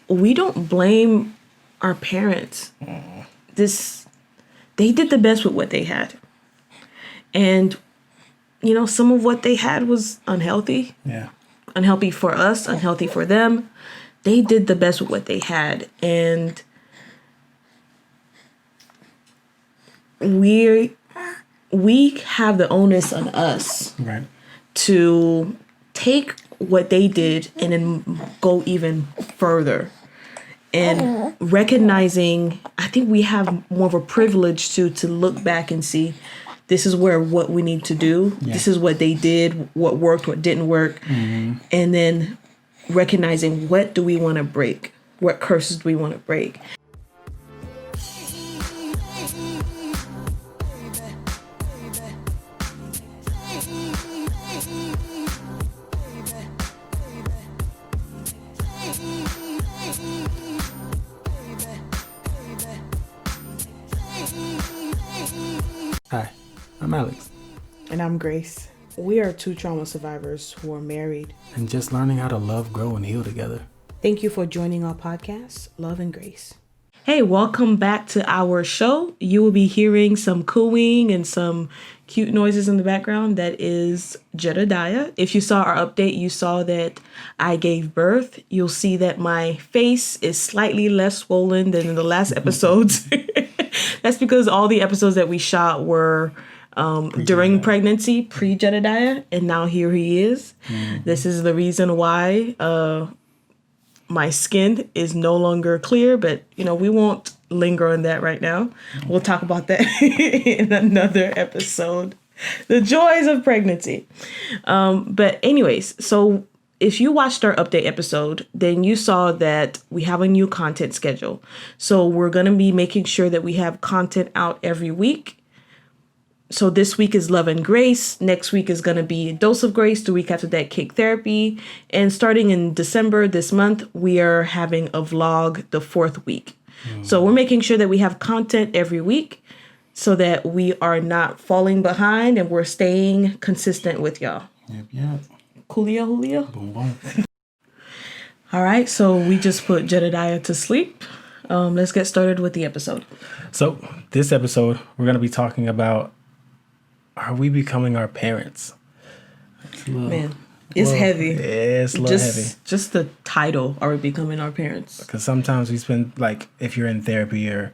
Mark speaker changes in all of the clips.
Speaker 1: we don't blame our parents. They did the best with what they had. And, some of what they had was unhealthy.
Speaker 2: Yeah.
Speaker 1: Unhealthy for us, unhealthy for them. They did the best with what they had. And we have the onus on us to take what they did and then go even further. And recognizing, I think we have more of a privilege to look back and see this is what we need to do. Yeah. This is what they did, what worked, what didn't work. Mm-hmm. And then recognizing what do we want to break? What curses do we want to break?
Speaker 2: Hi, I'm Alex.
Speaker 1: And I'm Grace. We are two trauma survivors who are married.
Speaker 2: And just learning how to love, grow, and heal together.
Speaker 1: Thank you for joining our podcast, Love and Grace. Hey, welcome back to our show. You will be hearing some cooing and some cute noises in the background. That is Jedediah. If you saw our update, you saw that I gave birth. You'll see that my face is slightly less swollen than in the last episodes. That's because all the episodes that we shot were during pregnancy, pre-Jedediah, and now here he is. Mm-hmm. This is the reason why my skin is no longer clear, but we won't linger on that right now. We'll talk about that in another episode. The joys of pregnancy. But anyways, so if you watched our update episode, then you saw that we have a new content schedule. So we're going to be making sure that we have content out every week. So this week is Love and Grace. Next week is going to be Dose of Grace. The week after that, Cake Therapy. And starting in December this month, we are having a vlog the 4th week. So we're making sure that we have content every week so that we are not falling behind and we're staying consistent with y'all.
Speaker 2: Yep.
Speaker 1: Coolio, Julio?
Speaker 2: Boom, boom.
Speaker 1: All right, so we just put Jedediah to sleep. Let's get started with the episode.
Speaker 2: So this episode, we're going to be talking about, are we becoming our parents?
Speaker 1: Man, it's heavy.
Speaker 2: Yeah, it's a little heavy.
Speaker 1: Just the title, are we becoming our parents?
Speaker 2: Because sometimes we spend, if you're in therapy or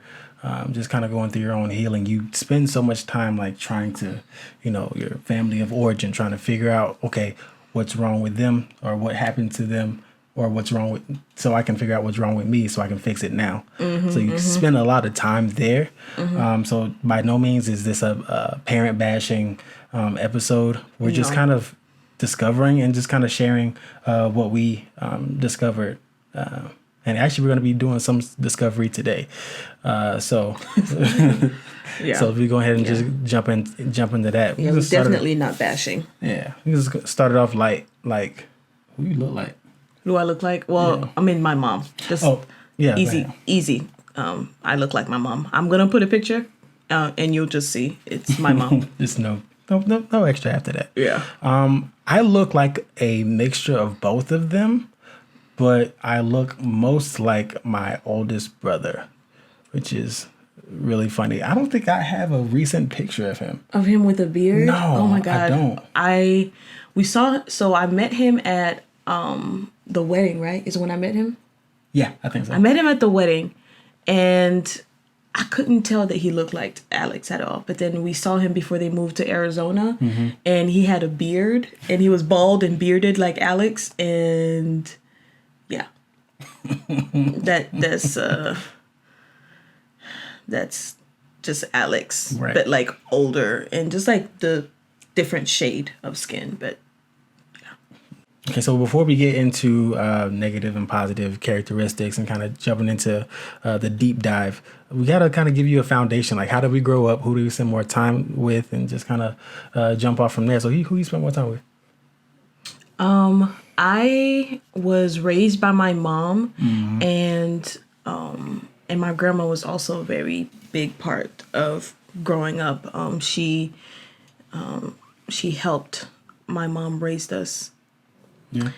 Speaker 2: just kind of going through your own healing, you spend so much time trying to, your family of origin, trying to figure out, okay, what's wrong with them or what happened to them or what's wrong with, so I can figure out what's wrong with me so I can fix it now. Mm-hmm, so you spend a lot of time there. Mm-hmm. So by no means is this a parent bashing episode. We're just kind of discovering and just kind of sharing what we discovered. And actually, we're going to be doing some discovery today. So if we go ahead and just jump into that.
Speaker 1: Yeah, we're definitely not bashing.
Speaker 2: Yeah, we just started off light. Like, who you look like?
Speaker 1: Who do I look like? Well, yeah. I mean, my mom. Just easy. I look like my mom. I'm going to put a picture, and you'll just see it's my mom.
Speaker 2: There's no extra after that.
Speaker 1: Yeah.
Speaker 2: I look like a mixture of both of them, but I look most like my oldest brother, which is really funny. I don't think I have a recent picture of him.
Speaker 1: Of him with a beard?
Speaker 2: No,
Speaker 1: oh my God.
Speaker 2: I don't.
Speaker 1: I met him at the wedding, right? Is when I met him?
Speaker 2: Yeah, I think so.
Speaker 1: I met him at the wedding, and I couldn't tell that he looked like Alex at all. But then we saw him before they moved to Arizona, and he had a beard, and he was bald and bearded like Alex, and yeah. That's just Alex, right. But older and just the different shade of skin, but
Speaker 2: Okay, so before we get into negative and positive characteristics and kind of jumping into the deep dive, we got to kind of give you a foundation. Like, how did we grow up? Who do we spend more time with? And just kind of jump off from there. So who you spend more time with?
Speaker 1: I was raised by my mom, and my grandma was also a very big part of growing up. She helped my mom raised us. Yeah.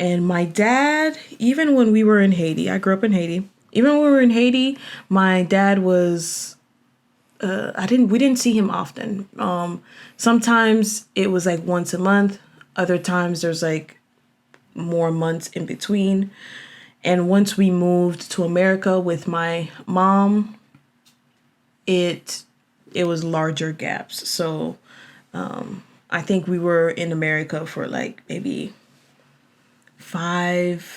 Speaker 1: And my dad, even when we were in Haiti, I grew up in Haiti. Even when we were in Haiti, my dad was we didn't see him often. Sometimes it was like once a month. Other times there's like more months in between. And once we moved to America with my mom, it was larger gaps. So I think we were in America for like maybe 5-6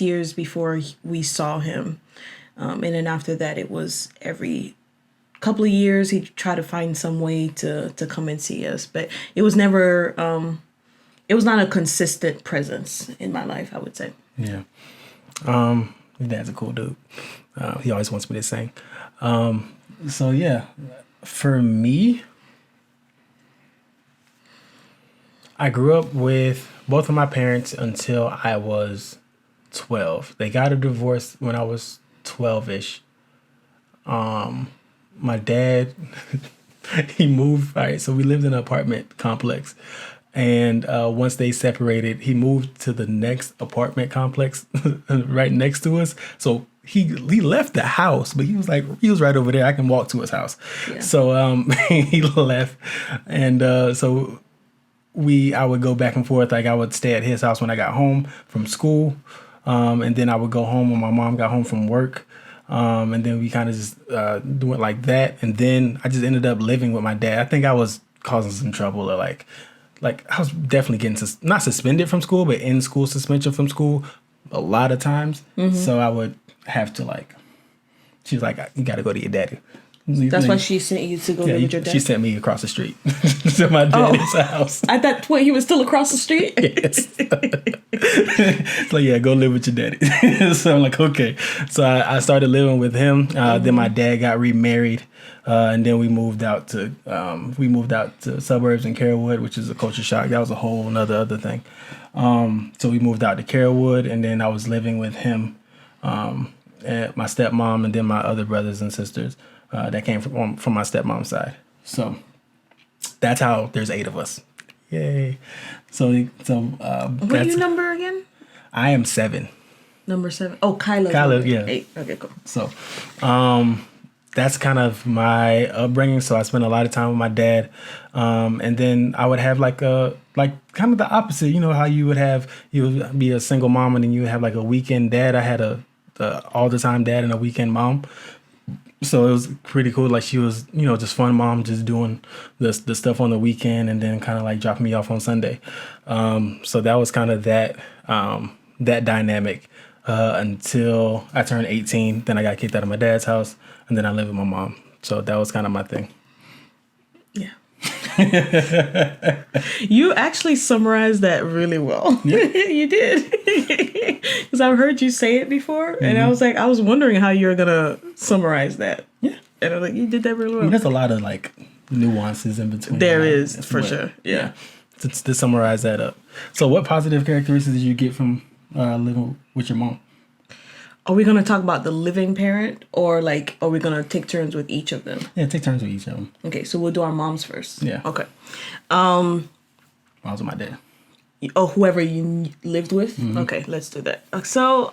Speaker 1: years before we saw him. And then after that, it was every couple of years he'd try to find some way to come and see us. But it was never, it was not a consistent presence in my life, I would say.
Speaker 2: Yeah. Your dad's a cool dude. He always wants me to sing. So yeah, for me, I grew up with both of my parents until I was 12. They got a divorce when I was 12-ish. My dad, he moved, all right, so we lived in an apartment complex. And once they separated, he moved to the next apartment complex right next to us. So he left the house, but he was right over there. I can walk to his house. Yeah. So he left. And so I would go back and forth. Like I would stay at his house when I got home from school. And then I would go home when my mom got home from work. And then we kind of just do it like that. And then I just ended up living with my dad. I think I was causing some trouble, or like I was definitely getting not suspended from school, but in school suspension from school a lot of times. Mm-hmm. So I would have to she was like, you got to go to your daddy.
Speaker 1: That's why she sent you to go live with your dad?
Speaker 2: She sent me across the street to my daddy's house.
Speaker 1: At that point, he was still across the street?
Speaker 2: Yes. It's like, yeah, go live with your daddy. So I'm like, okay. So I started living with him. Then my dad got remarried. And then we moved out to suburbs in Carrollwood, which is a culture shock. That was a whole other thing. So we moved out to Carrollwood, and then I was living with him, and my stepmom, and then my other brothers and sisters that came from my stepmom's side. So that's how there's 8 of us. Yay! So
Speaker 1: what are you number again?
Speaker 2: I am 7.
Speaker 1: Number 7. Oh, Kaale,
Speaker 2: yeah.
Speaker 1: 8. Okay, cool.
Speaker 2: So, that's kind of my upbringing. So I spent a lot of time with my dad. And then I would have kind of the opposite, you know, how you would be a single mom and then you would have like a weekend dad. I had a all the time dad and a weekend mom. So it was pretty cool. Like she was, you know, just fun mom, just doing the stuff on the weekend and then kind of like dropping me off on Sunday. So that was kind of that dynamic until I turned 18. Then I got kicked out of my dad's house. And then I lived with my mom. So that was kind of my thing.
Speaker 1: Yeah. You actually summarized that really well. Yeah. You did. Because I've heard you say it before. Mm-hmm. And I was wondering how you were going to summarize that.
Speaker 2: Yeah.
Speaker 1: And I was like, you did that really well.
Speaker 2: I mean, there's a lot of like nuances in between.
Speaker 1: There is, for sure. Yeah.
Speaker 2: To summarize that up. So what positive characteristics did you get from living with your mom?
Speaker 1: Are we going to talk about the living parent, or like, are we going to take turns with each of them?
Speaker 2: Yeah, take turns with each of them.
Speaker 1: Okay, so we'll do our moms first.
Speaker 2: Yeah.
Speaker 1: Okay.
Speaker 2: Moms with my dad.
Speaker 1: Oh, whoever you lived with? Mm-hmm. Okay, let's do that. So,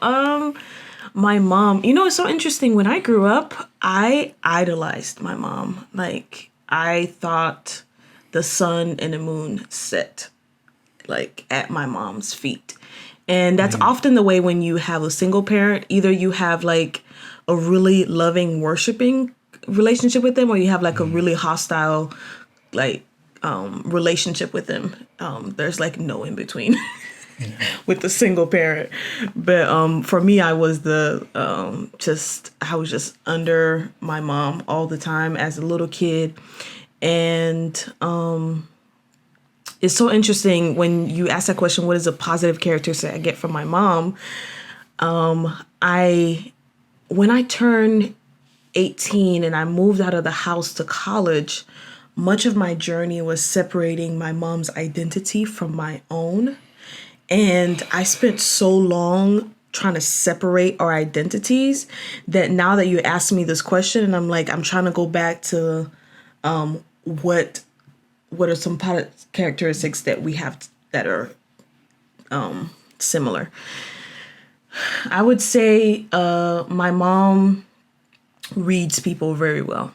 Speaker 1: my mom, you know, it's so interesting. When I grew up, I idolized my mom. Like, I thought the sun and the moon set, like, at my mom's feet. And that's often the way when you have a single parent. Either you have like a really loving, worshiping relationship with them, or you have like a really hostile, like, relationship with them. There's like no in between with the single parent. But for me, I was I was just under my mom all the time as a little kid. And it's so interesting when you ask that question, what is a positive characteristic I get from my mom? When I turned 18 and I moved out of the house to college, much of my journey was separating my mom's identity from my own. And I spent so long trying to separate our identities that now that you ask me this question, and I'm like, I'm trying to go back to what are some characteristics that we have that are similar. I would say my mom reads people very well.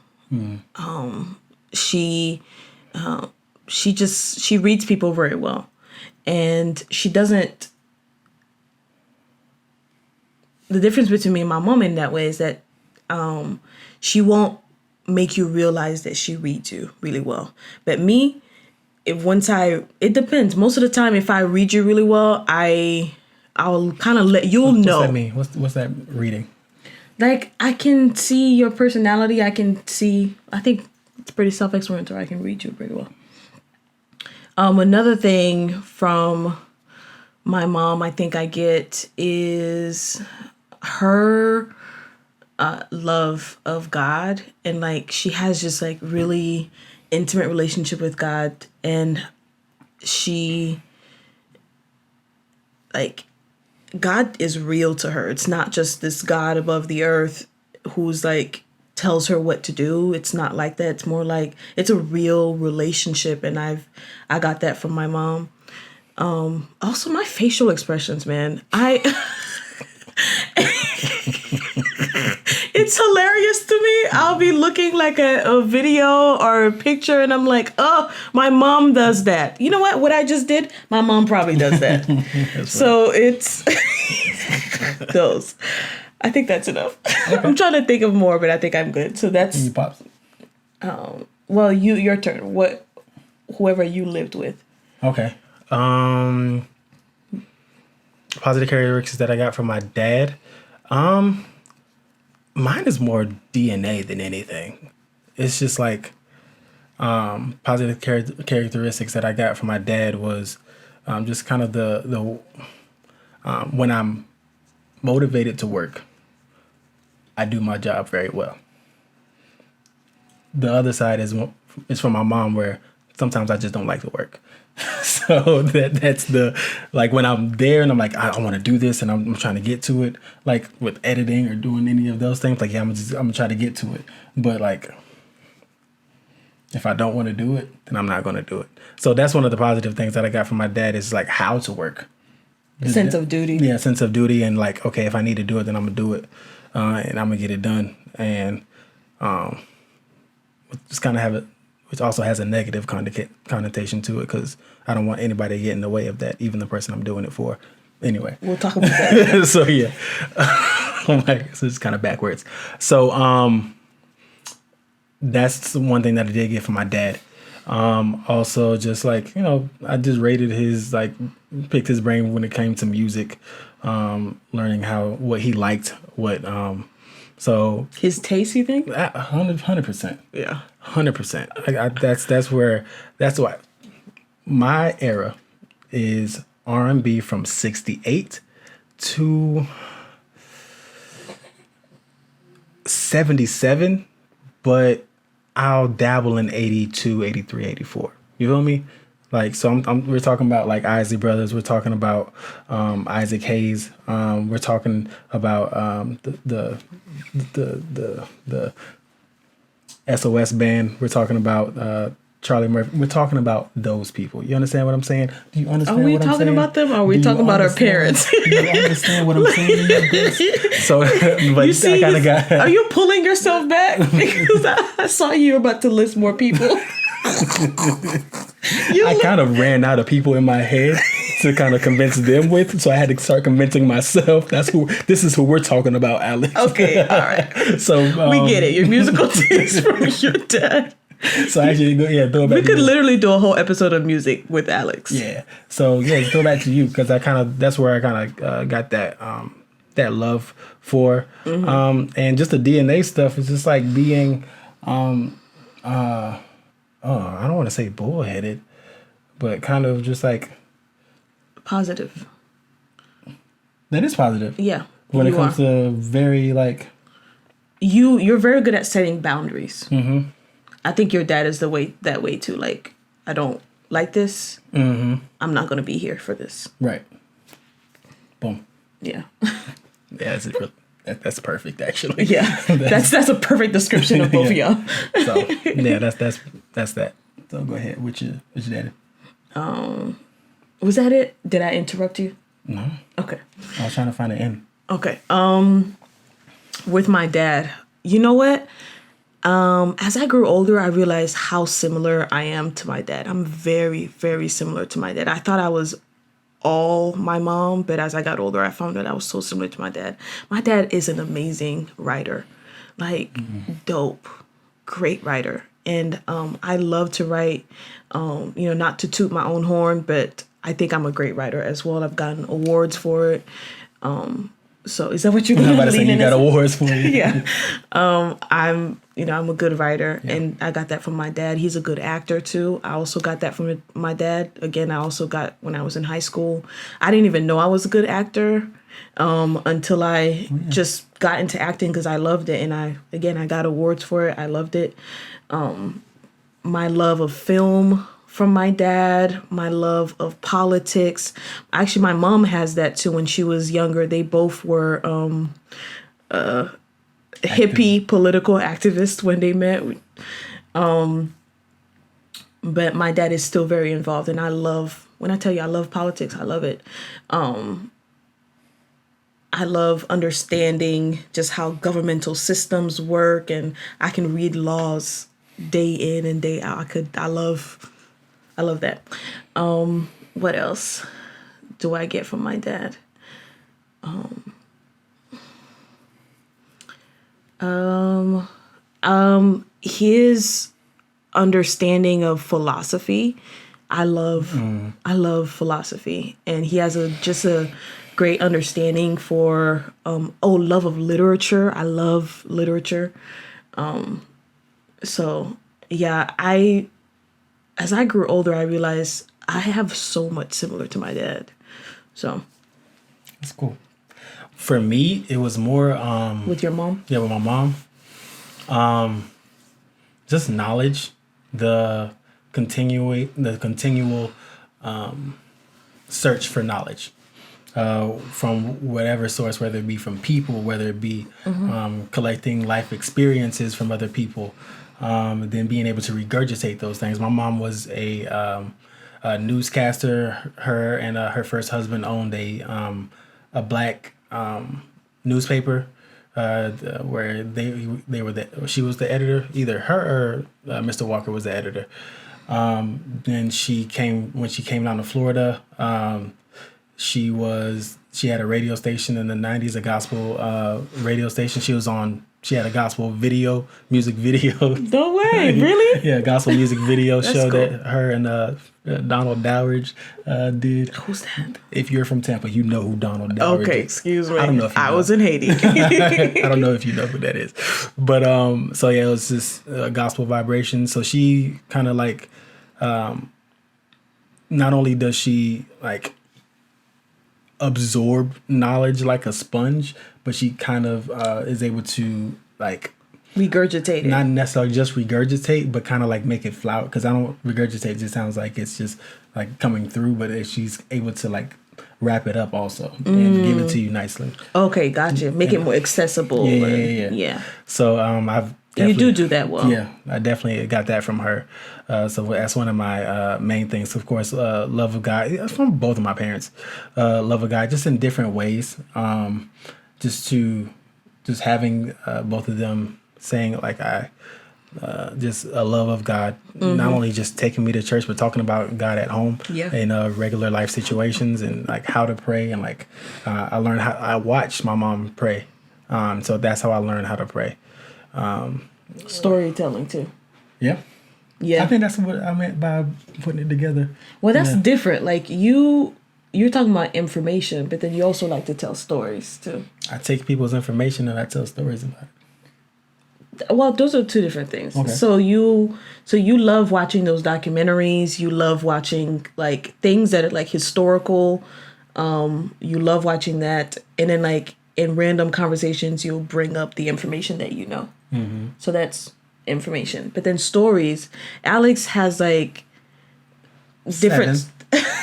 Speaker 1: She reads people very well, and she doesn't. The difference between me and my mom in that way is that she won't make you realize that she reads you really well. But me, it depends. Most of the time, if I read you really well, I'll kind of you'll know.
Speaker 2: What's that mean? What's that reading?
Speaker 1: Like, I can see your personality. I think it's pretty self-explanatory. I can read you pretty well. Another thing from my mom I think I get is her love of God, and like she has just like really intimate relationship with God, and she like God is real to her. It's not just this God above the earth who's like tells her what to do. It's not like that. It's more like it's a real relationship, and I got that from my mom. Also my facial expressions, man. It's hilarious to me. I'll be looking like a video or a picture, and I'm like, oh, my mom does that. You know what I just did? My mom probably does that. So it's those. I think that's enough. Okay. I'm trying to think of more, but I think I'm good. So that's
Speaker 2: you pops.
Speaker 1: Well, your turn. Whoever you lived with.
Speaker 2: Okay. Positive characteristics that I got from my dad. Mine is more DNA than anything. It's just like positive characteristics that I got from my dad was just kind of the when I'm motivated to work, I do my job very well. The other side is from my mom, where sometimes I just don't like to work. So that's the, like, when I'm there and I'm like, I want to do this and I'm trying to get to it, like with editing or doing any of those things, like, yeah, I'm gonna try to get to it. But like, if I don't want to do it, then I'm not going to do it. So that's one of the positive things that I got from my dad, is like how to work.
Speaker 1: Sense of duty. Yeah,
Speaker 2: sense of duty, and like, okay, if I need to do it, then I'm gonna do it, and I'm gonna get it done. And just kind of have it, which also has a negative connotation to it, because I don't want anybody to get in the way of that, even the person I'm doing it for. Anyway,
Speaker 1: we'll talk about that.
Speaker 2: So yeah, so it's kind of backwards. So that's one thing that I did get from my dad. Also, just like, I just rated picked his brain when it came to music, learning what he liked, so
Speaker 1: his taste, you think?
Speaker 2: 100%.
Speaker 1: Yeah.
Speaker 2: 100%. That's why my era is R&B from 68 to 77, but I'll dabble in 82, 83, 84. You feel me? Like, so we're talking about like Isley Brothers. We're talking about Isaac Hayes. We're talking about the SOS band. We're talking about Charlie Murphy. We're talking about those people. You understand what I'm saying? Do you understand what I'm saying?
Speaker 1: Are we talking about them, or are we talking about our parents?
Speaker 2: Do you understand what I'm saying? So, but
Speaker 1: you see,
Speaker 2: I kind of got.
Speaker 1: Are you pulling yourself back? Because I saw you about to list more people.
Speaker 2: I kind of ran out of people in my head to kind of convince them with, so I had to start convincing myself. This is who we're talking about, Alex.
Speaker 1: Okay, all right.
Speaker 2: So
Speaker 1: we get it. Your musical taste from your dad.
Speaker 2: So actually, throw it back.
Speaker 1: We could literally do a whole episode of music with Alex.
Speaker 2: Yeah. So throw it back to you, because that's where I kind of got that love for, and just the DNA stuff is just like being, I don't want to say bullheaded, but kind of just like
Speaker 1: positive.
Speaker 2: That is positive.
Speaker 1: Yeah.
Speaker 2: When it comes to very like,
Speaker 1: you're very good at setting boundaries.
Speaker 2: Mm-hmm.
Speaker 1: I think your dad is that way too. Like, I don't like this.
Speaker 2: Mm-hmm.
Speaker 1: I'm not going to be here for this.
Speaker 2: Right. Boom.
Speaker 1: Yeah.
Speaker 2: Yeah, that's perfect, actually.
Speaker 1: Yeah, that's a perfect description of both of y'all.
Speaker 2: So yeah, that's that. So go ahead. Which your daddy?
Speaker 1: Was that it? Did I interrupt you?
Speaker 2: No.
Speaker 1: Okay.
Speaker 2: I was trying to find an end.
Speaker 1: Okay. With my dad, you know what? As I grew older, I realized how similar I am to my dad. I'm very, very similar to my dad. I thought I was all my mom, but as I got older, I found that I was so similar to my dad. My dad is an amazing writer, like dope, great writer. And I love to write, not to toot my own horn, but I think I'm a great writer as well. I've gotten awards for it. So is that what you're
Speaker 2: I'm about to say
Speaker 1: leaning
Speaker 2: you got
Speaker 1: into?
Speaker 2: awards for it.
Speaker 1: Yeah. I'm a good writer, and I got that from my dad. He's a good actor too. I also got that from my dad. Again, I also got when I was in high school. I didn't even know I was a good actor until I just got into acting because I loved it, and I got awards for it. I loved it. My love of film from my dad, my love of politics. Actually, my mom has that too. When she was younger, they both were hippie political activists when they met. But my dad is still very involved, and when I tell you I love politics, I love it. I love understanding just how governmental systems work, and I can read laws day in and day out. I love that. What else do I get from my dad? His understanding of philosophy. I love philosophy, and he has just a great understanding for love of literature. I love literature. So yeah, as I grew older, I realized I have so much similar to my dad. So
Speaker 2: That's cool. For me, it was more
Speaker 1: with your mom?
Speaker 2: yeah, with my mom. Just knowledge, the continual search for knowledge from whatever source, whether it be from people, whether it be collecting life experiences from other people, then being able to regurgitate those things. My mom was a newscaster. Her and her first husband owned a black newspaper. Where they were she was the editor, either her or Mr. Walker was the editor. Then when she came down to Florida, she had a radio station in the 90s, a gospel radio station. She had a gospel music video.
Speaker 1: No way, really?
Speaker 2: Yeah, gospel music video show
Speaker 1: cool.
Speaker 2: that her and Donald Dowridge did.
Speaker 1: Who's that?
Speaker 2: If you're from Tampa, you know who Donald Dowridge is.
Speaker 1: Okay, excuse me.
Speaker 2: I don't know if you
Speaker 1: I
Speaker 2: know.
Speaker 1: was in Haiti.
Speaker 2: I don't know if you know who that is. But so yeah, it was just gospel vibration. So she kind of like not only does she like absorb knowledge like a sponge, but she kind of is able to like
Speaker 1: Regurgitate it.
Speaker 2: not necessarily just regurgitate, but kind of like make it flout. Because I don't regurgitate; it just sounds like it's just like coming through. But if she's able to like wrap it up also and give it to you nicely.
Speaker 1: Okay, gotcha. Make it more accessible.
Speaker 2: Yeah. So I've
Speaker 1: you do that well.
Speaker 2: Yeah, I definitely got that from her. So that's one of my main things. Of course, love of God from both of my parents. Love of God, just in different ways. Just having both of them saying like just a love of God, not only just taking me to church, but talking about God at home in regular life situations and like how to pray. And like I watched my mom pray. So that's how I learned how to pray.
Speaker 1: Storytelling too.
Speaker 2: Yeah.
Speaker 1: Yeah.
Speaker 2: I think that's what I meant by putting it together.
Speaker 1: Well, that's different. Like you're talking about information, but then you also like to tell stories too.
Speaker 2: I take people's information and I tell stories about it.
Speaker 1: Well, those are two different things.
Speaker 2: Okay.
Speaker 1: So you love watching those documentaries. You love watching like things that are like historical. You love watching that, and then like in random conversations, you'll bring up the information that you know. Mm-hmm. So that's information. But then stories, Alex has like different.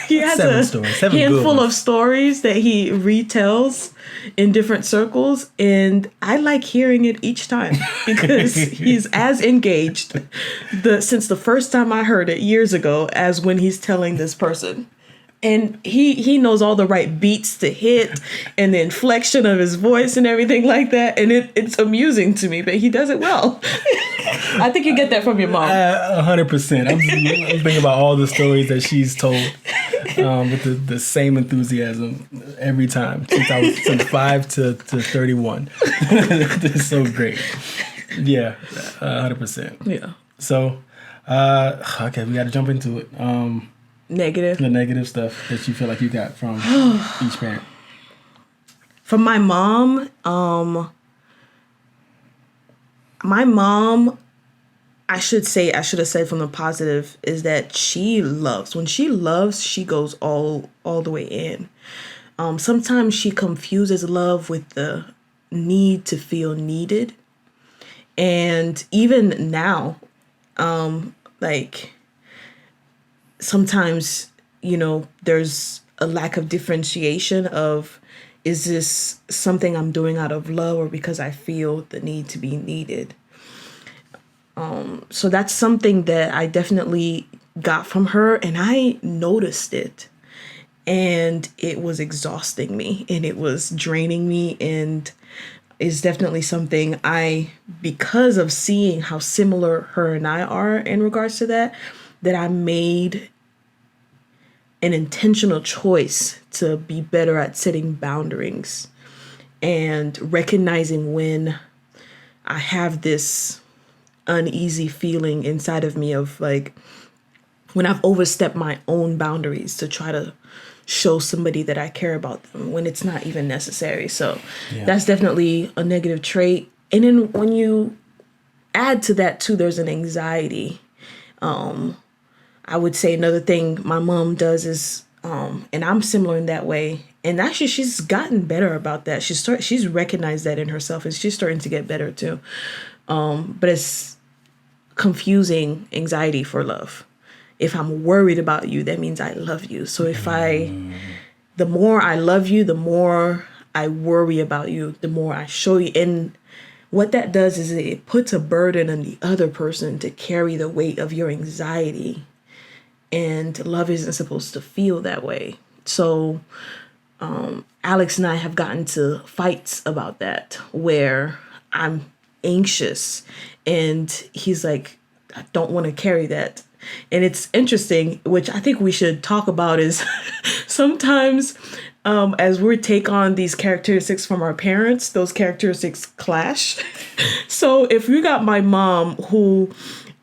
Speaker 1: He has a handful of stories that he retells in different circles, and I like hearing it each time because he's as engaged since the first time I heard it years ago as when he's telling this person. And he knows all the right beats to hit and the inflection of his voice and everything like that. And it's amusing to me, but he does it well. I think you get that from your mom.
Speaker 2: 100%. I'm thinking about all the stories that she's told with the same enthusiasm every time since I was from 5 to 31. It's so great. Yeah, 100%.
Speaker 1: Yeah.
Speaker 2: So, okay, we got to jump into it.
Speaker 1: Negative.
Speaker 2: The negative stuff that you feel like you got from each parent.
Speaker 1: From my mom, I should have said from the positive is that she loves. When she loves, she goes all the way in. Sometimes she confuses love with the need to feel needed. And even now, like sometimes, there's a lack of differentiation of, is this something I'm doing out of love or because I feel the need to be needed? So that's something that I definitely got from her, and I noticed it, and it was exhausting me and it was draining me, and is definitely something because of seeing how similar her and I are in regards to that I made an intentional choice to be better at setting boundaries and recognizing when I have this uneasy feeling inside of me of like when I've overstepped my own boundaries to try to show somebody that I care about them when it's not even necessary. So that's definitely a negative trait. And then when you add to that too, there's an anxiety. I would say another thing my mom does is, and I'm similar in that way. And actually, she's gotten better about that. She's recognized that in herself, and she's starting to get better too. But it's confusing anxiety for love. If I'm worried about you, that means I love you. So the more I love you, the more I worry about you, the more I show you. And what that does is it puts a burden on the other person to carry the weight of your anxiety. And love isn't supposed to feel that way. So Alex and I have gotten to fights about that where I'm anxious and he's like, I don't want to carry that. And it's interesting, which I think we should talk about, is sometimes as we take on these characteristics from our parents, those characteristics clash. So if you got my mom who,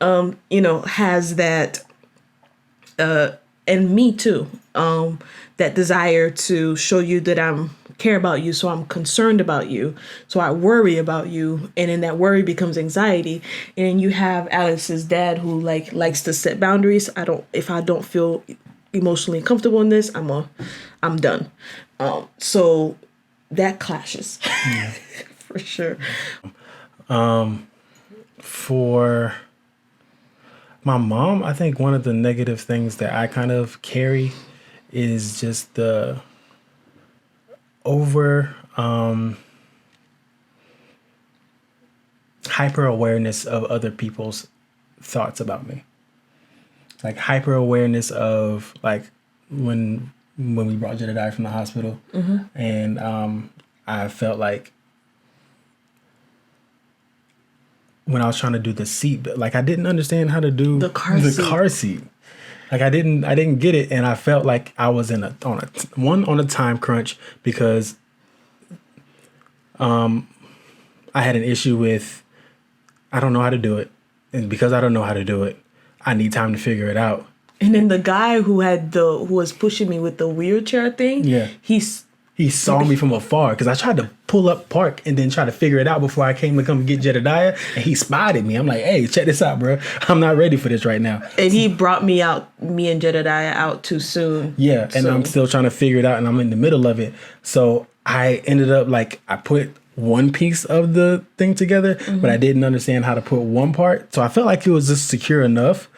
Speaker 1: has that, and me too, that desire to show you that I'm care about you, so I'm concerned about you, so I worry about you, and then that worry becomes anxiety. And you have Alex's dad who likes to set boundaries. If I don't feel emotionally comfortable in this, I'm done. So that clashes. Yeah. For sure.
Speaker 2: For my mom, I think one of the negative things that I kind of carry is just the over hyper awareness of other people's thoughts about me. Like hyper awareness of like when we brought Jedediah from the hospital, and I felt like when I was trying to do the seat, like I didn't understand how to do the car seat. Like I didn't get it, and I felt like I was on a time crunch because I had an issue with I don't know how to do it, and because I don't know how to do it, I need time to figure it out.
Speaker 1: And then the guy who was pushing me with the wheelchair thing,
Speaker 2: he saw me from afar because I tried to pull up, park, and then try to figure it out before I came to come get Jedediah, and he spotted me. I'm like, hey, check this out, bro. I'm not ready for this right now.
Speaker 1: And he brought me and Jedediah out too soon.
Speaker 2: Yeah, and I'm still trying to figure it out, and I'm in the middle of it. So I ended up I put one piece of the thing together, but I didn't understand how to put one part. So I felt like it was just secure enough.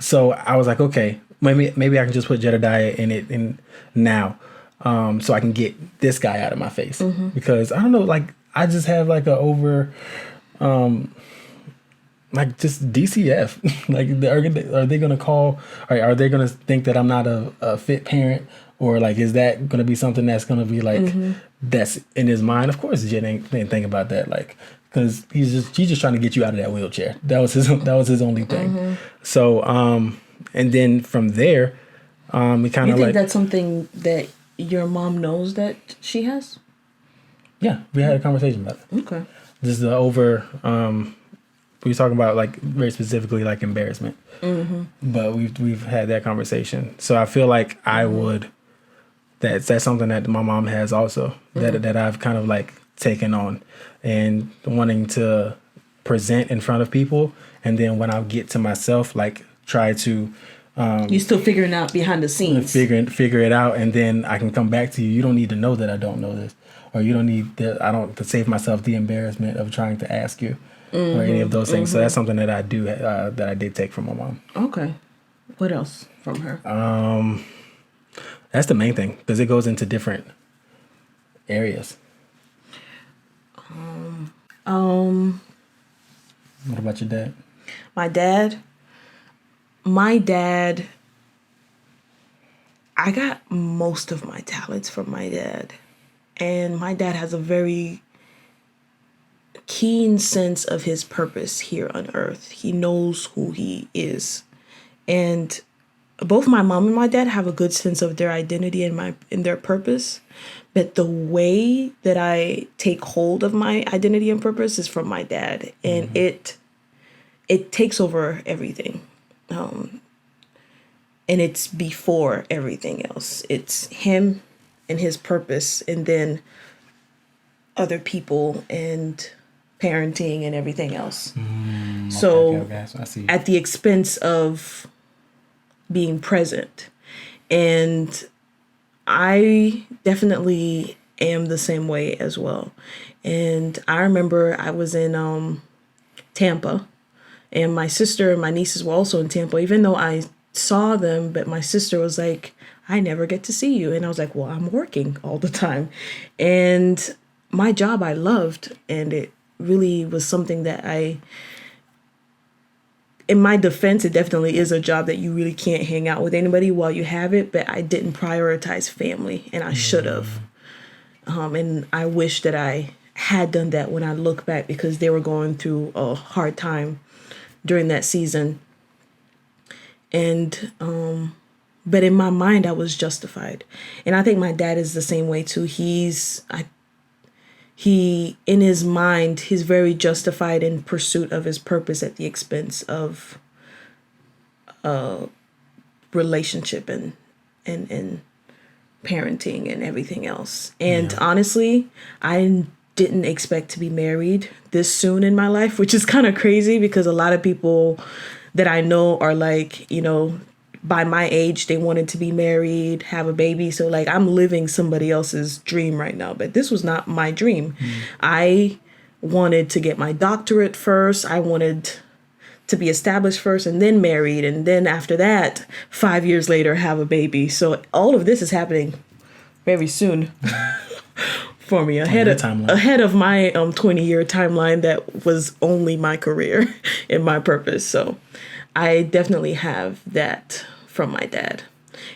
Speaker 2: So I was like, okay, maybe I can just put Jedediah in it now. So I can get this guy out of my face because I don't know, like I just have like a over, like just DCF. Like are they gonna call? Are they gonna think that I'm not a fit parent, Or like, is that going to be something that's going to be like, that's in his mind? Of course, Jed didn't think about that. Like, because he's just trying to get you out of that wheelchair. That was his only thing. So, and then from there, he kind
Speaker 1: You
Speaker 2: of
Speaker 1: think
Speaker 2: like,
Speaker 1: that's something that your mom knows that she has?
Speaker 2: yeah, we had a conversation about it.
Speaker 1: Okay.
Speaker 2: Just the we were talking about like very specifically like embarrassment. But we've had that conversation. So I feel like I would. That's something that my mom has also that I've kind of like taken on and wanting to present in front of people, and then when I get to myself, like try to
Speaker 1: You're still figuring out behind the scenes.
Speaker 2: figure it out, and then I can come back to you. You don't need to know that I don't know this, or you don't need that I don't to save myself the embarrassment of trying to ask you or any of those things. So that's something that I do that I did take from my mom.
Speaker 1: Okay. What else from her?
Speaker 2: That's the main thing because it goes into different areas. What about your dad?
Speaker 1: My dad, I got most of my talents from my dad. And my dad has a very keen sense of his purpose here on earth. He knows who he is. And both my mom and my dad have a good sense of their identity and their purpose. But the way that I take hold of my identity and purpose is from my dad. And it takes over everything. And it's before everything else. It's him and his purpose, and then other people and parenting and everything else.
Speaker 2: Okay, I see.
Speaker 1: At the expense of being present. And I definitely am the same way as well. And I remember I was in Tampa, and my sister and my nieces were also in Tampa, even though I saw them, but my sister was like, I never get to see you. And I was like, well, I'm working all the time. And my job I loved, and it really was something that in my defense, it definitely is a job that you really can't hang out with anybody while you have it, but I didn't prioritize family, and I should have. And I wish that I had done that when I look back, because they were going through a hard time during that season. And but in my mind, I was justified. And I think my dad is the same way too. He in his mind, he's very justified in pursuit of his purpose at the expense of relationship and parenting and everything else. And honestly, I didn't expect to be married this soon in my life, which is kind of crazy because a lot of people that I know are like, by my age, they wanted to be married, have a baby. So like I'm living somebody else's dream right now, but this was not my dream. I wanted to get my doctorate first. I wanted to be established first and then married. And then after that, 5 years later, have a baby. So all of this is happening very soon for me, ahead of my 20-year timeline that was only my career and my purpose. So I definitely have that from my dad.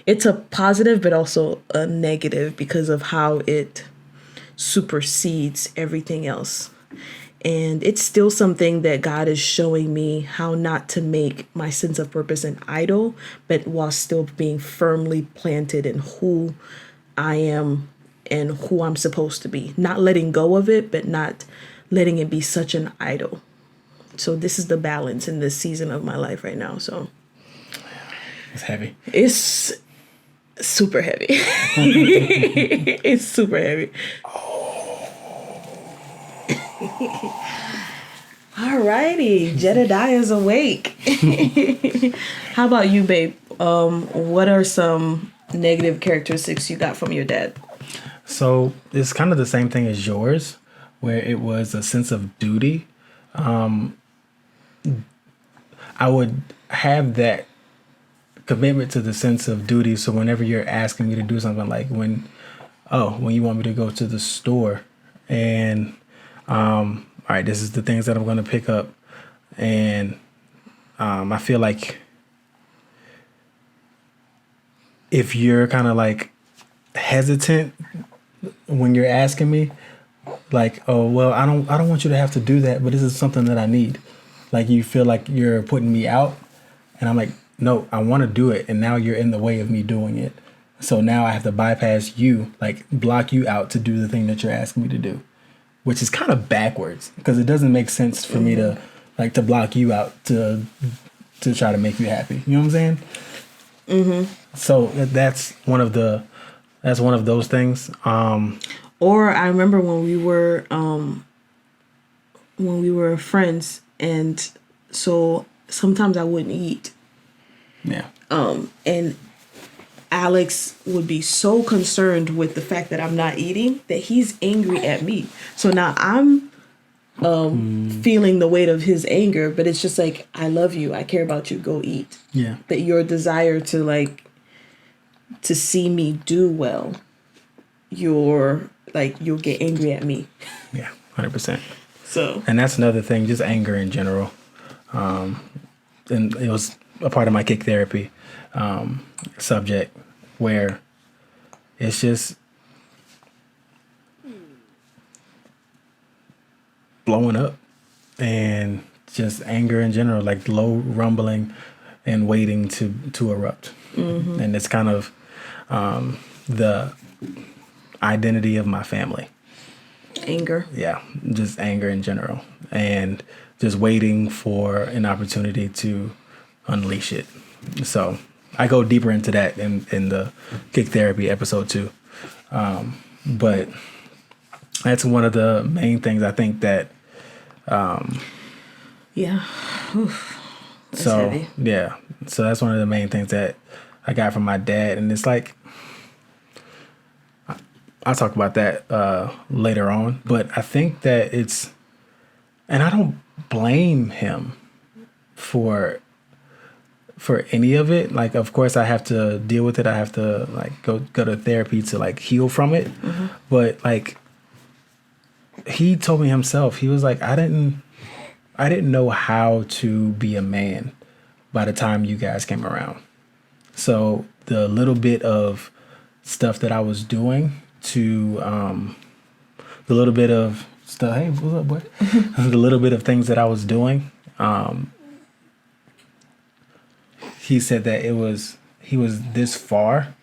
Speaker 1: It's a positive, but also a negative because of how it supersedes everything else. And it's still something that God is showing me how not to make my sense of purpose an idol, but while still being firmly planted in who I am and who I'm supposed to be. Not letting go of it, but not letting it be such an idol. So this is the balance in this season of my life right now. So
Speaker 2: it's heavy.
Speaker 1: It's super heavy. It's super heavy. Alrighty, Jedediah's awake. How about you, babe? What are some negative characteristics you got from your dad?
Speaker 2: So it's kind of the same thing as yours, where it was a sense of duty. I would have that commitment to the sense of duty. So whenever you're asking me to do something, like when you want me to go to the store and, all right, this is the things that I'm going to pick up. And I feel like if you're kind of like hesitant when you're asking me, like, oh well, I don't want you to have to do that, but this is something that I need. Like you feel like you're putting me out, and I'm like, no, I want to do it, and now you're in the way of me doing it. So now I have to bypass you, like block you out to do the thing that you're asking me to do, which is kind of backwards because it doesn't make sense for me to like to block you out to try to make you happy. You know what I'm saying? Mm-hmm. So that's one of those things.
Speaker 1: Or I remember when we were friends, and so sometimes I wouldn't eat.
Speaker 2: Yeah.
Speaker 1: And Alex would be so concerned with the fact that I'm not eating that he's angry at me. So now I'm feeling the weight of his anger, but it's just like, I love you, I care about you, go eat.
Speaker 2: Yeah.
Speaker 1: But your desire to see me do well, you'll get angry at me.
Speaker 2: Yeah, 100%.
Speaker 1: So.
Speaker 2: And that's another thing, just anger in general. And it was a part of my kick therapy subject where it's just blowing up and just anger in general, like low rumbling and waiting to erupt. Mm-hmm. And it's kind of the identity of my family.
Speaker 1: Anger.
Speaker 2: Yeah, just anger in general. And just waiting for an opportunity to unleash it. So I go deeper into that in the kick therapy episode 2. But that's one of the main things I think that
Speaker 1: yeah. Oof. That's
Speaker 2: so
Speaker 1: heavy.
Speaker 2: Yeah. So that's one of the main things that I got from my dad. And it's like, I'll talk about that later on. But I think that and I don't blame him for any of it. Like, of course I have to deal with it. I have to like go to therapy to like heal from it. Mm-hmm. But like, he told me himself, he was like, I didn't know how to be a man by the time you guys came around. So the little bit of stuff that I was doing to the little bit of stuff, hey, what's up, boy? The little bit of things that I was doing, he said that he was this far,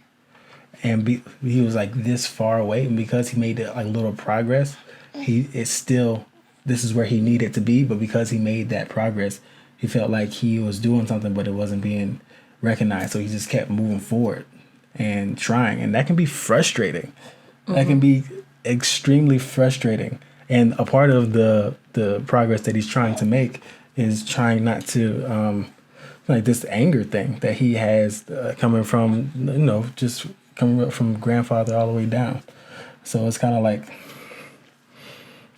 Speaker 2: and he was like this far away, and because he made like little progress, this is where he needed to be, but because he made that progress, he felt like he was doing something, but it wasn't being recognized, so he just kept moving forward and trying, and that can be frustrating. Mm-hmm. That can be extremely frustrating, and a part of the progress that he's trying to make is trying not to like this anger thing that he has coming from, just coming up from grandfather all the way down. So it's kind of like,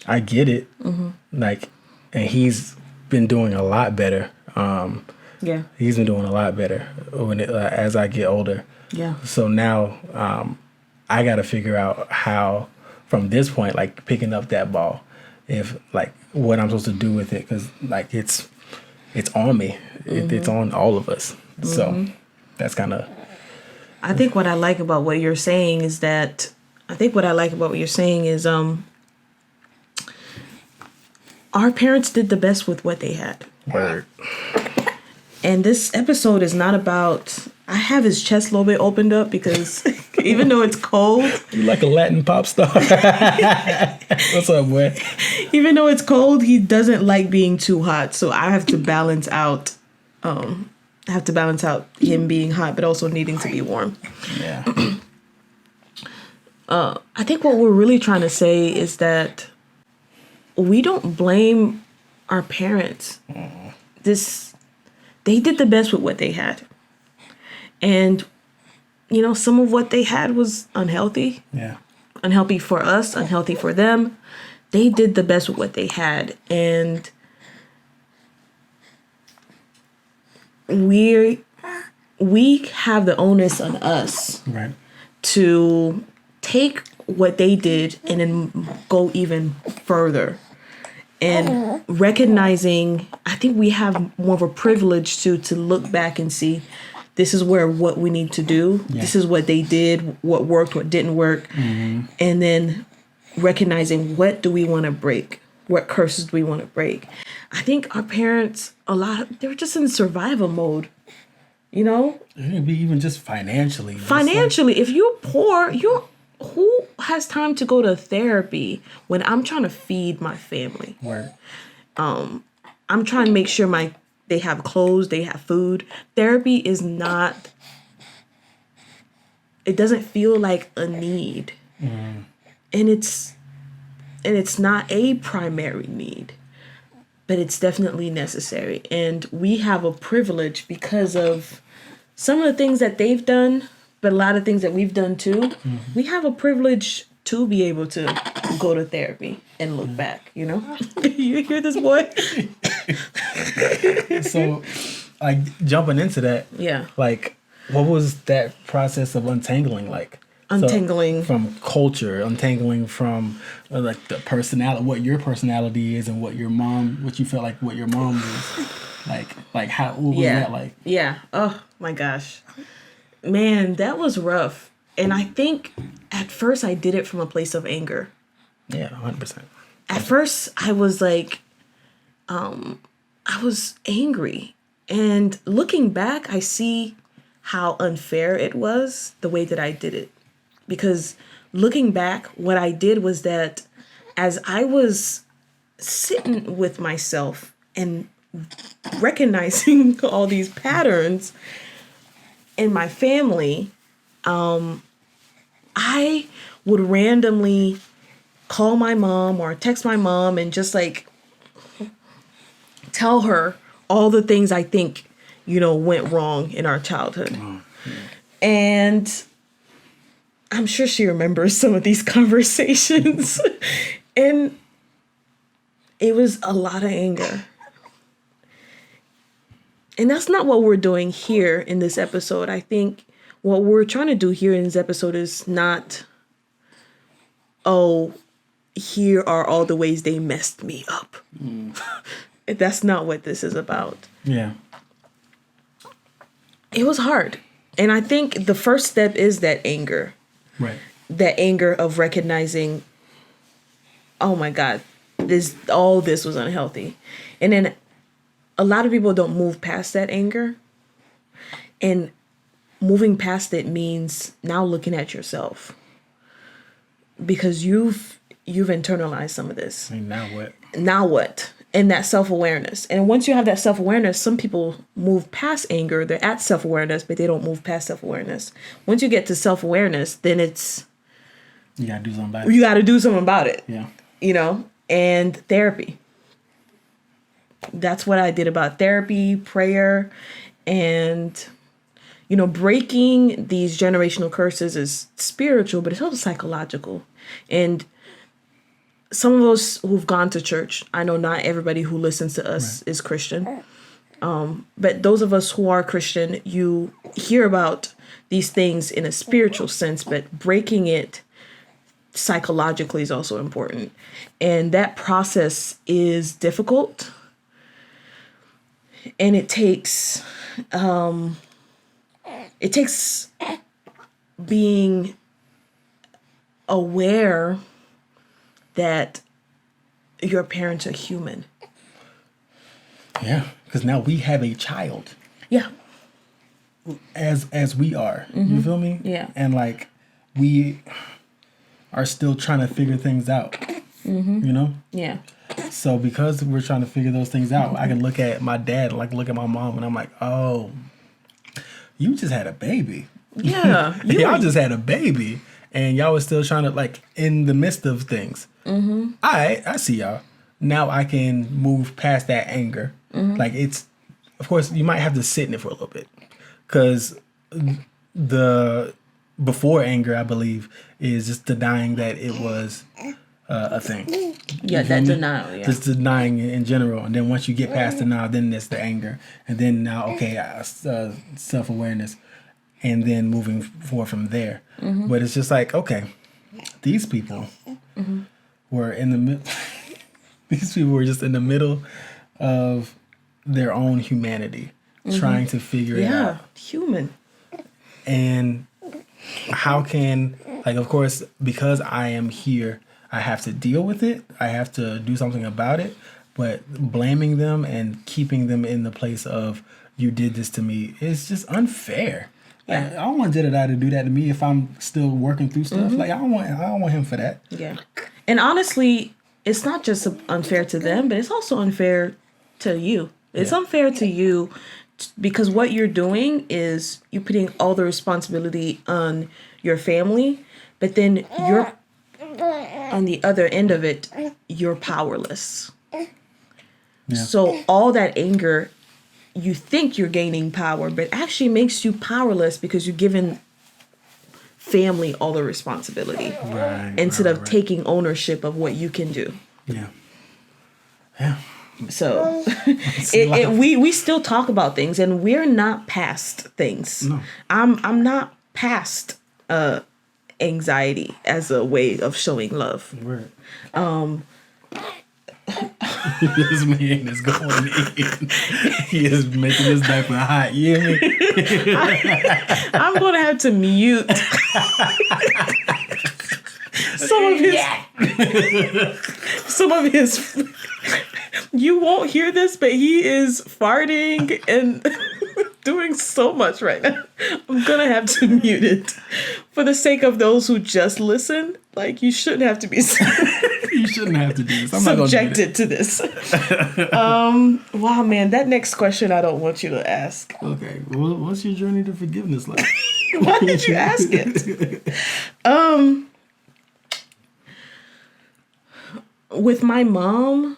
Speaker 2: I get it. Mm-hmm. Like, and he's been doing a lot better.
Speaker 1: Yeah.
Speaker 2: He's been doing a lot better as I get older.
Speaker 1: Yeah.
Speaker 2: So now I got to figure out how, from this point, like picking up that ball, if like what I'm supposed to do with it, because like it's on me. Mm-hmm. It's on all of us. Mm-hmm. So that's kind of.
Speaker 1: I think what I like about what you're saying is our parents did the best with what they had.
Speaker 2: Word.
Speaker 1: And this episode is not about. I have his chest a little bit opened up because even though it's cold,
Speaker 2: you like a Latin pop star. What's up, boy?
Speaker 1: Even though it's cold, he doesn't like being too hot. So I have to balance out. Him being hot, but also needing to be warm.
Speaker 2: Yeah.
Speaker 1: I think what we're really trying to say is that we don't blame our parents. They did the best with what they had. And, some of what they had was unhealthy.
Speaker 2: Yeah.
Speaker 1: Unhealthy for us, unhealthy for them. They did the best with what they had. And we have the onus on us,
Speaker 2: right,
Speaker 1: to take what they did and then go even further. And recognizing, I think we have more of a privilege to look back and see this is what we need to do. Yeah. This is what they did, what worked, what didn't work. Mm-hmm. And then recognizing, what do we want to break? What curses do we want to break? I think our parents, they were just in survival mode, you know?
Speaker 2: Maybe even just financially.
Speaker 1: Financially, if you're poor, who has time to go to therapy when I'm trying to feed my family?
Speaker 2: Right.
Speaker 1: I'm trying to make sure they have clothes, they have food. Therapy is not, it doesn't feel like a need. Mm. And it's not a primary need, but it's definitely necessary. And we have a privilege because of some of the things that they've done, but a lot of things that we've done too. Mm-hmm. We have a privilege to be able to go to therapy and look back, you know? You hear this, boy?
Speaker 2: So, like, jumping into that,
Speaker 1: yeah.
Speaker 2: Like, what was that process of untangling like?
Speaker 1: Untangling.
Speaker 2: So, from culture, untangling from, like, the personality, what your personality is and what you felt like what your mom was. Like how, what was that like?
Speaker 1: Yeah. Oh, my gosh. Man, that was rough. And I think at first I did it from a place of anger.
Speaker 2: Yeah, 100%.
Speaker 1: At first I was like, I was angry. And looking back, I see how unfair it was, the way that I did it. Because looking back, what I did was that as I was sitting with myself and recognizing all these patterns in my family, I would randomly call my mom or text my mom and just like tell her all the things I think, went wrong in our childhood. Oh, yeah. And I'm sure she remembers some of these conversations. And it was a lot of anger. And that's not what we're doing here in this episode. I think what we're trying to do here in this episode is not, here are all the ways they messed me up. Mm. That's not what this is about.
Speaker 2: Yeah.
Speaker 1: It was hard. And I think the first step is that anger.
Speaker 2: Right.
Speaker 1: That anger of recognizing, oh my God, this was unhealthy. And then a lot of people don't move past that anger. And moving past it means now looking at yourself. Because you've internalized some of this.
Speaker 2: And now what?
Speaker 1: Now what? And that self-awareness. And once you have that self-awareness, some people move past anger. They're at self-awareness, but they don't move past self-awareness. Once you get to self-awareness, then it's...
Speaker 2: You got to do something about it.
Speaker 1: You got to do something about it.
Speaker 2: Yeah.
Speaker 1: And therapy. That's what I did about therapy, prayer, and, breaking these generational curses is spiritual, but it's also psychological. And some of us who've gone to church, I know not everybody who listens to us is Christian. But those of us who are Christian, you hear about these things in a spiritual sense, but breaking it psychologically is also important. And that process is difficult. And it takes being aware that your parents are human.
Speaker 2: Yeah, because now we have a child.
Speaker 1: Yeah.
Speaker 2: As we are. Mm-hmm. You feel me?
Speaker 1: Yeah.
Speaker 2: And like we are still trying to figure things out. Mm-hmm.
Speaker 1: Yeah.
Speaker 2: So because we're trying to figure those things out, I can look at my dad, like look at my mom, and I'm like, oh, you just had a baby.
Speaker 1: Yeah.
Speaker 2: Y'all just had a baby. And y'all was still trying to, like, in the midst of things. Mm-hmm. I see y'all. Now I can move past that anger. Mm-hmm. Like, it's, of course, you might have to sit in it for a little bit. Because the before anger, I believe, is just denying that it was a thing.
Speaker 1: Yeah, that denial, yeah.
Speaker 2: Just denying it in general. And then once you get past denial, then there's the anger. And then now, okay, self-awareness. And then moving forward from there. Mm-hmm. But it's just like, okay, these people were in the middle. These people were just in the middle of their own humanity. trying to figure it out.
Speaker 1: Human.
Speaker 2: And how can, like, of course, because I am here, I have to deal with it. I have to do something about it. But blaming them and keeping them in the place of, you did this to me, is just unfair.
Speaker 1: Yeah.
Speaker 2: Like, I don't want Jedediah to do that to me if I'm still working through stuff. Like, I don't want him for that.
Speaker 1: Yeah. And honestly, it's not just unfair to them, but it's also unfair to you. It's unfair to you because what you're doing is you're putting all the responsibility on your family, but then you're on the other end of it, you're powerless. Yeah. So all that anger, you think you're gaining power, but actually makes you powerless because you're giving family all the responsibility instead of taking ownership of what you can do.
Speaker 2: Yeah. Yeah.
Speaker 1: So we still talk about things, and we're not past things.
Speaker 2: No.
Speaker 1: I'm not past anxiety as a way of showing love.
Speaker 2: Right. This man is going in. He is making this diaper hot. You hear me?
Speaker 1: I'm gonna have to mute some of his. You won't hear this, but he is farting and doing so much right now. I'm gonna have to mute it for the sake of those who just listen. Like, you shouldn't have to be.
Speaker 2: You shouldn't have to do this. I'm
Speaker 1: subjected to this. Wow, man, that next question I don't want you to ask.
Speaker 2: Okay, well, what's your journey to forgiveness like?
Speaker 1: Why did you ask it? With my mom,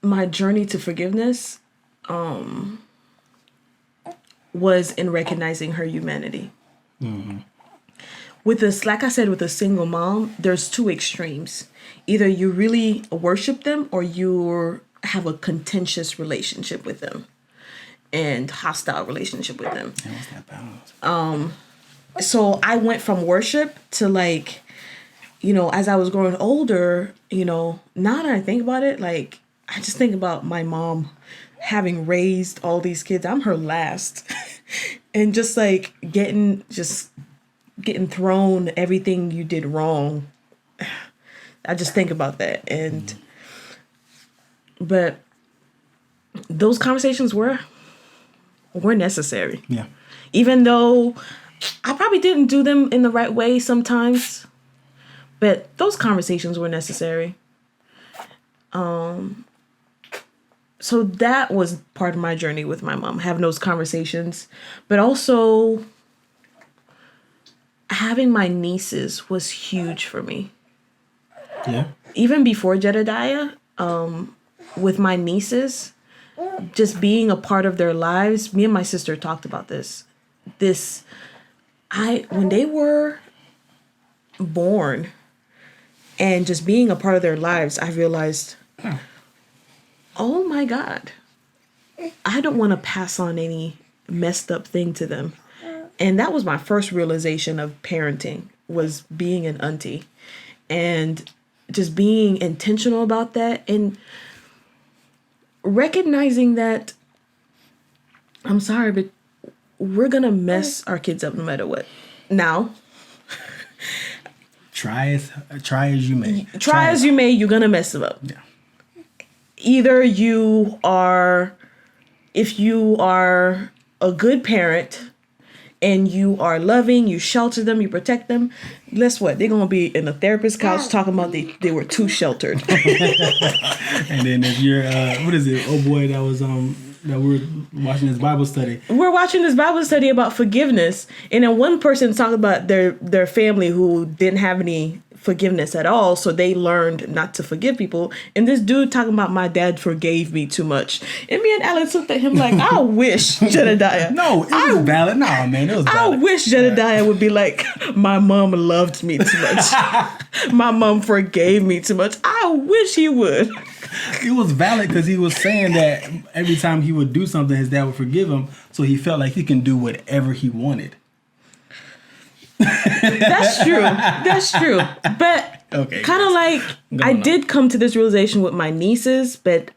Speaker 1: my journey to forgiveness was in recognizing her humanity. Mm-hmm. With this, like I said, with a single mom, there's two extremes. Either you really worship them or you have a contentious relationship with them and hostile relationship with them.
Speaker 2: And what's that balance?
Speaker 1: So I went from worship to, like, you know, as I was growing older, you know, now that I think about it, like, I just think about my mom having raised all these kids. I'm her last. And just like getting thrown everything you did wrong. I just think about that. And but those conversations were necessary.
Speaker 2: Yeah.
Speaker 1: Even though I probably didn't do them in the right way sometimes, but those conversations were necessary. So that was part of my journey with my mom, having those conversations, but also having my nieces was huge for me.
Speaker 2: Yeah.
Speaker 1: Even before Jedediah, with my nieces, just being a part of their lives, me and my sister talked about this. When they were born and just being a part of their lives, I realized, oh my God, I don't want to pass on any messed up thing to them. And that was my first realization of parenting, was being an auntie and just being intentional about that and recognizing that, I'm sorry, but we're going to mess our kids up no matter what. Now,
Speaker 2: try as you may.
Speaker 1: Try as you may, you're going to mess them up.
Speaker 2: Yeah.
Speaker 1: Either if you are a good parent and you are loving, you shelter them, you protect them, guess what? They're going to be in a therapist's couch talking about they were too sheltered.
Speaker 2: And then if you're, what is it? Oh boy, that was, that we're watching this Bible study.
Speaker 1: We're watching this Bible study about forgiveness. And then one person talked about their family who didn't have any forgiveness at all, so they learned not to forgive people. And this dude talking about, my dad forgave me too much. And me and Alex looked at him like, I wish Jedediah.
Speaker 2: No, it was valid. No, man, it was valid.
Speaker 1: I wish Jedediah would be like, my mom loved me too much. My mom forgave me too much. I wish he would.
Speaker 2: It was valid because he was saying that every time he would do something, his dad would forgive him, so he felt like he can do whatever he wanted.
Speaker 1: That's true. But
Speaker 2: okay,
Speaker 1: kind of like, I did come to this realization with my nieces, but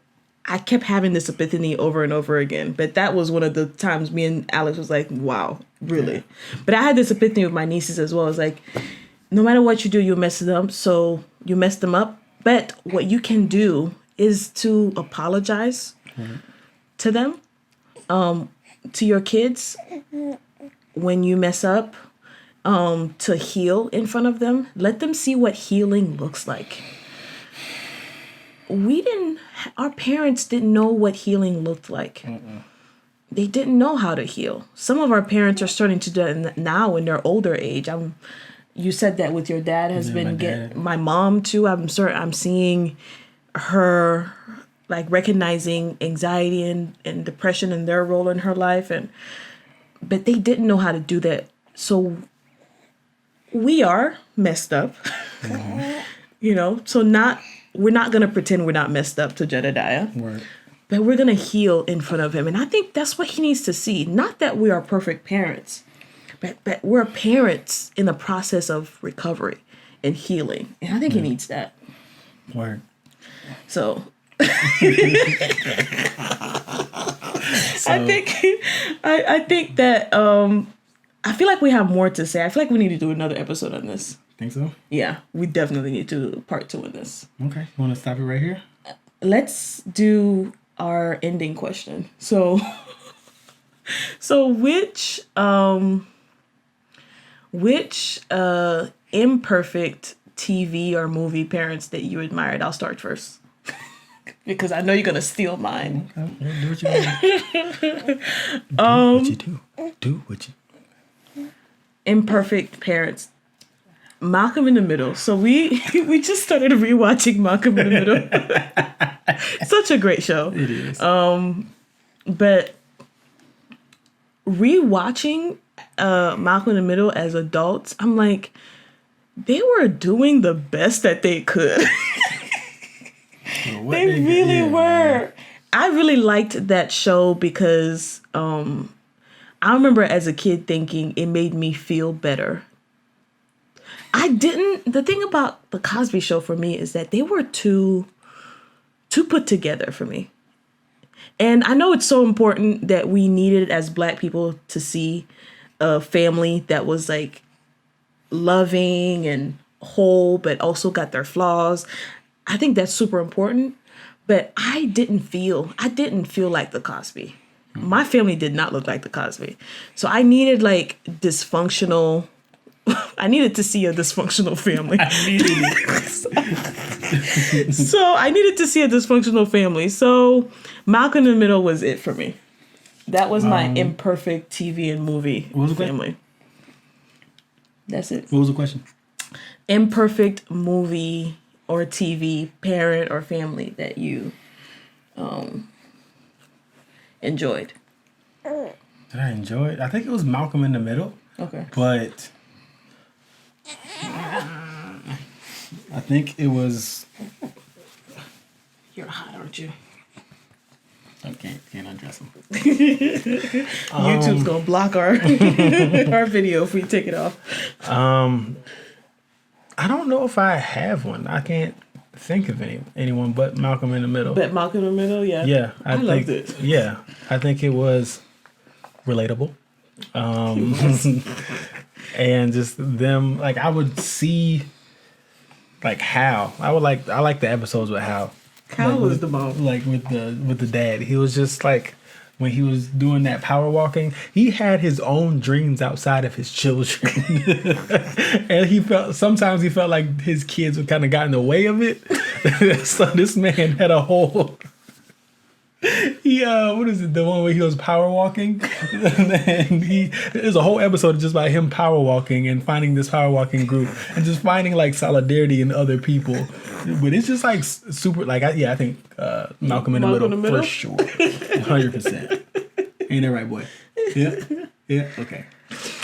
Speaker 1: I kept having this epiphany over and over again. But that was one of the times me and Alex was like, wow, really? Yeah. But I had this epiphany with my nieces as well. It's like, no matter what you do, you'll mess them up. So you mess them up. But what you can do is to apologize to them, to your kids when you mess up, to heal in front of them. Let them see what healing looks like. Our parents didn't know what healing looked like. They didn't know how to heal. Some of our parents are starting to do it now in their older age. You said that with your dad has been my mom too. I'm seeing her like recognizing anxiety and depression and their role in her life, but they didn't know how to do that. So we are messed up, so we're not going to pretend we're not messed up to Jedediah, right. But we're going to heal in front of him. And I think that's what he needs to see. Not that we are perfect parents, but we're parents in the process of recovery and healing. And I think he needs that.
Speaker 2: Word.
Speaker 1: So I think that I feel like we have more to say. I feel like we need to do another episode on this.
Speaker 2: Think so?
Speaker 1: Yeah, we definitely need to do part 2 of this.
Speaker 2: Okay, you want to stop it right here? Let's
Speaker 1: do our ending question. So which imperfect TV or movie parents that you admired? I'll start first. Because I know you're gonna steal mine.
Speaker 2: Okay. Do what you do. Do what you do. Do what you.
Speaker 1: Imperfect parents. Malcolm in the Middle. So we just started rewatching Malcolm in the Middle. Such a great show.
Speaker 2: It is.
Speaker 1: But rewatching Malcolm in the Middle as adults, I'm like, they were doing the best that they could. They really were. I really liked that show because I remember as a kid thinking it made me feel better. The thing about the Cosby Show for me is that they were too put together for me. And I know it's so important that we needed as Black people to see a family that was like loving and whole, but also got their flaws. I think that's super important, but I didn't feel like the Cosby. My family did not look like the Cosby. So I needed like dysfunctional. I needed to see a dysfunctional family. So I needed to see a dysfunctional family. So Malcolm in the Middle was it for me. That was my imperfect TV and movie family. That's it.
Speaker 2: What was the question?
Speaker 1: Imperfect movie or TV parent or family that you enjoyed.
Speaker 2: Did I enjoy it? I think it was Malcolm in the Middle.
Speaker 1: Okay.
Speaker 2: But I think it was...
Speaker 1: You're hot, aren't you?
Speaker 2: I can't undress him.
Speaker 1: YouTube's gonna block our our video if we take it off.
Speaker 2: I don't know if I have one. I can't think of anyone but Malcolm in the Middle.
Speaker 1: But Malcolm in the Middle, yeah.
Speaker 2: Yeah,
Speaker 1: I loved it.
Speaker 2: Yeah, I think it was relatable. And just them, like I would see, like Hal. I like the episodes with Hal.
Speaker 1: Kaale was the mom.
Speaker 2: Like with the dad. He was just like, when he was doing that power walking, he had his own dreams outside of his children. And sometimes he felt like his kids would kind of got in the way of it. So this man had a whole... what is it? The one where he was power walking, and there's a whole episode just about him power walking and finding this power walking group and just finding like solidarity in other people. But it's just like super. Like I think Malcolm in the Middle for sure, 100%. Ain't that right, boy? Yeah. Okay.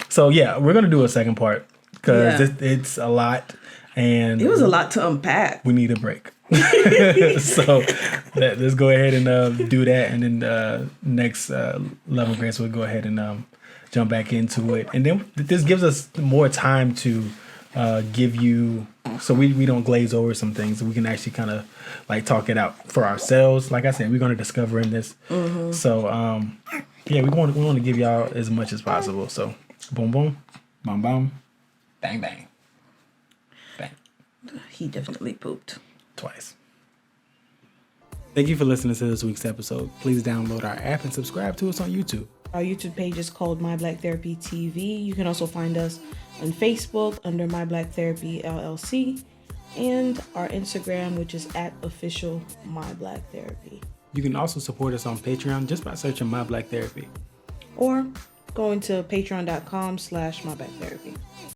Speaker 2: So yeah, we're gonna do a second part because it's a lot, and
Speaker 1: it was a lot to unpack.
Speaker 2: We need a break. So let's go ahead and do that, and then next Love and Grace we'll go ahead and jump back into it, and then this gives us more time to give you, so we don't glaze over some things. We can actually kind of like talk it out for ourselves. Like I said, we're going to discover in this. So yeah, we want to give y'all as much as possible. So boom boom, bam bam, bang bang, bang.
Speaker 1: He definitely pooped.
Speaker 2: Twice. Thank you for listening to this week's episode. Please download our app and subscribe to us on YouTube.
Speaker 1: Our YouTube page is called My Black Therapy TV. You can also find us on Facebook under My Black Therapy LLC, and our Instagram, which is @official My Black Therapy.
Speaker 2: You can also support us on Patreon just by searching My Black Therapy,
Speaker 1: or going to patreon.com/mybacktherapy.